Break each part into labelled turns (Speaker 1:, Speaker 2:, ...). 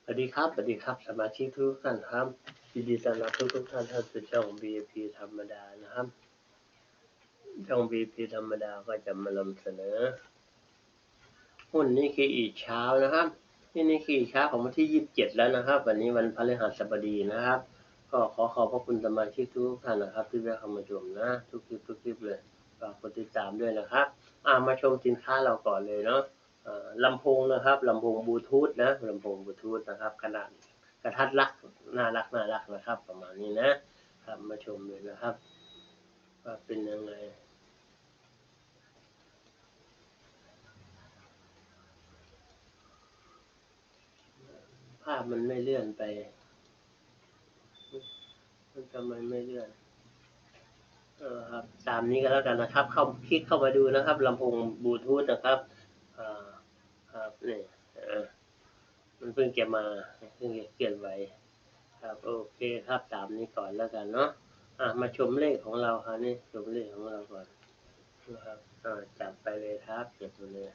Speaker 1: สวัสดีครับสวัสดีครับสมาชิกทุกท่านครับยินดีต้อนรับทุกท่านเข้าสู่ช่อง VIP ธรรมดานะครับช่อง VIP ธรรมดาก็จะมานำเสนอหุ้นนิเคอิเช้านะครับที่นิเคอิเช้าของวันที่27แล้วนะครับวันนี้วันพฤหัสบดีนะครับก็ขอบพระคุณสมาชิกทุกท่านนะครับที่ได้เข้ามาชมนะทุกคลิปเลยฝากกดติดตามด้วยนะครับมาชมสินค้าเราก่อนเลยเนาะลำโพงนะครับลำโพงบลูทูธนะลำโพงบลูทูธนะครับขนาดกระทัดรัดน่ารักนะครับประมาณนี้นะครับมาชมเลยนะครับว่าเป็นยังไงภาพมันไม่เลื่อนไปมันทำไมไม่เลื่อนครับตามนี้ก็แล้วกันนะครับคลิกเข้ามาดูนะครับลำโพงบลูทูธนะครับครับนี่มันเพิ่งจะมาเพิ่งจะเคลื่อนไหวครับโอเคครับตามนี้ก่อนแล้วกันเนาะมาชมเลขของเราครับนี่ชมเลขของเราก่อนนะครับจับไปเลยครับเก็บไปเลย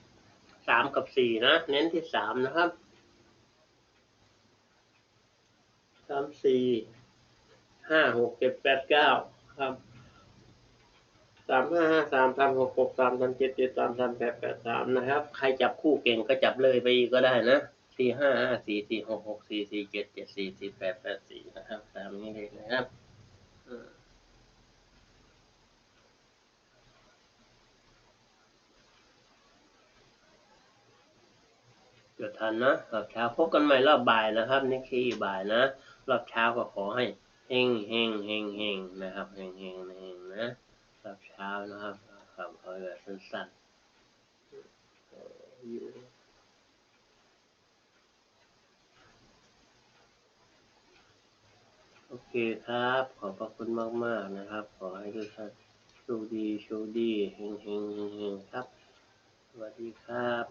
Speaker 1: 3 กับ 4นะเน้นที่3นะครับ3 4 5 6 7 8 9ครับ3553366337733883นะครับใครจับคู่เก่งก็จับเลยไปอีกก็ได้นะ4554464477744884นะครับตามนี้เลยนะครับเกิดทันนะรอบเช้าพบกันใหม่รอบบ่ายนะครับนิกกี้บ่ายนะรอบเช้าก็ขอให้เฮงนะครับเฮงนะรอบเช้านะครับครับเอาแบบสั้นๆโอเคครับขอบพระคุณมากนะครับขอให้ทุกท่านโชคดีเฮงครับสวัสดีครับ